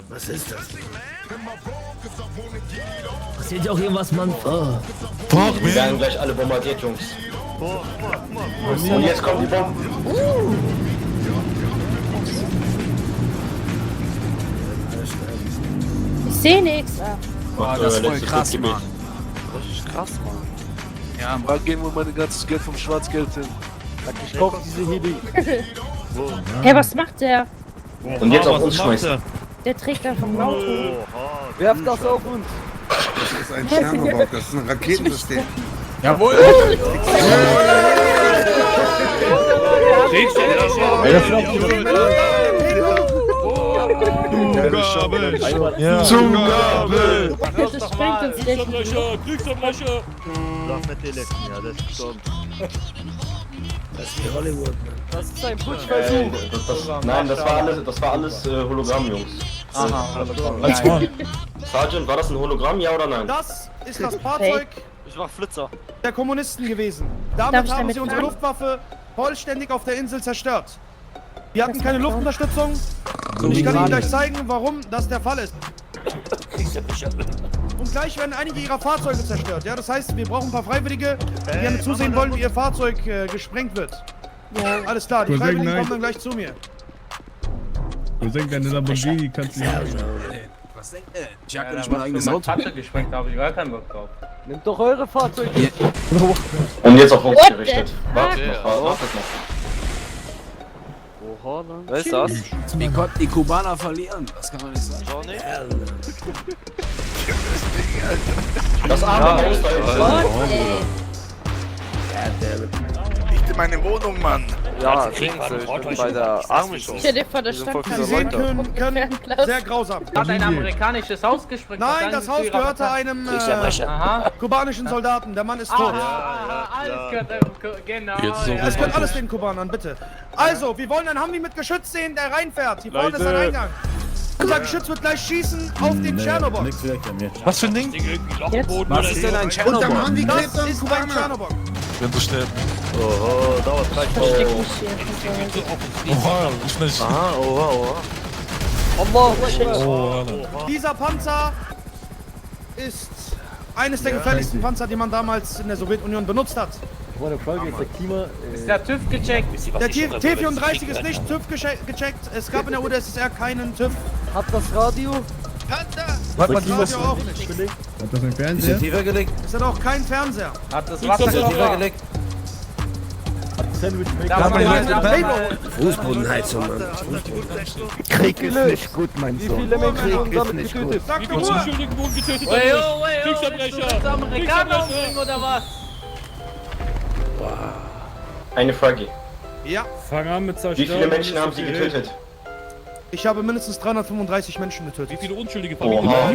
Was ist das? Passiert ja auch irgendwas, Mann. Oh. Wir werden gleich alle bombardiert, Jungs. Und jetzt kommen die Bomben. Ich seh nix. Boah, das ist voll letztes krass, Stück Mann. Das ist krass, Mann. Ja, Da gehen wir mein ganzes Geld vom Schwarzgeld hin. Ich kaufe diese Heli. Hey, was macht der? Und jetzt auf uns schmeißen. Der trägt einfach ein Auto. Werft das auf uns. Das ist ein Tschernobyl, das ist ein Raketensystem. Jawohl! Zugabe! Das sprengt uns nicht. Lass nicht den letzten, ja, das ist gestorben. Das ist wie Hollywood, Mann. Das ist ein Putschversuch. Nein, das war alles Hologramm, Jungs. Aha, Sergeant, war das ein Hologramm, ja oder nein? Das ist das Fahrzeug Ich mach Flitzer. der Kommunisten gewesen. Darf Damit ich haben damit sie unsere fahren? Luftwaffe vollständig auf der Insel zerstört. Wir hatten keine Luftunterstützung. Und ich kann Ihnen gleich zeigen, warum das der Fall ist. Und gleich werden einige ihrer Fahrzeuge zerstört. Ja, das heißt, wir brauchen ein paar Freiwillige, die gerne zusehen wollen, wie ihr Fahrzeug gesprengt wird. Ja. Alles klar, die Freiwilligen kommen dann gleich zu mir. Du denkst, deine Lamborghini kannst du nicht. Was denkt der? Ich hab nicht mein eigenes Auto. gesprengt habe ich gar keinen Bock drauf. Nehmt doch eure Fahrzeuge. Und jetzt auf uns What gerichtet. the Wartet fuck? noch, wartet noch. Oha, ne? Wer ist das? Wie konnten die Kubaner verlieren? Das kann man nicht sagen. Schau nicht. Das arme Haus da hinten. Nicht in meine Wohnung, Mann! Ja, Dings, ich bin bei der Army schon. Stell dir vor, der Wir sind voll Stadt viele Sie sehen Leute. können sehr grausam. Hat ein amerikanisches Haus gesprengt. Nein, das Haus gehörte einem kubanischen Soldaten. Der Mann ist tot. Alles gehört, genau. Es gehört alles den Kubanern, bitte. Also, wir wollen einen Humvee mit Geschütz sehen, der reinfährt. Hier vorne ist ein Eingang. Unser Geschütz wird gleich schießen auf den Tschernobyl. Was für ein Ding? Was ist denn ein Unterm Tschernobyl? Handy Das klebt ein ist ein Kubaner! Tschernobyl. Wenn du stirbst. Oho, dauert 3 Versteck Stunden. mich hier. Oha, ich bin nicht. Aha, oha, oha. Oh, Dieser Panzer ist eines der gefährlichsten Panzer, die man damals in der Sowjetunion benutzt hat. Meine Frage ist der Klima. Ist der TÜV gecheckt? Der T-34 ist nicht TÜV gecheckt. Es gab in der UdSSR keinen TÜV. Hat das Radio? Das Radio auch nicht. Hat das ein Fernseher? Es hat auch keinen Fernseher. Hat das Wasserkocher? Hat Sandwich Darf man Maker? Fußbodenheizung, Mann. Krieg ist nicht gut, mein Wie Sohn. viele Menschen wurden Krieg ist damit nicht getötet? Sag mir Ruhe! Willst du Amerikaner umbringen oder was? Eine Frage. Ja, Fang an mit Wie viele Menschen haben sie getötet? ich habe mindestens 335 Menschen getötet. Wie viele unschuldige Oha.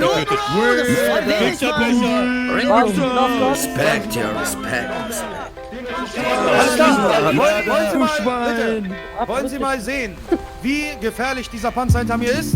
Respekt, ja, Respekt. Alles klar. Wollen Sie mal sehen, wie gefährlich dieser Panzer hinter mir ist?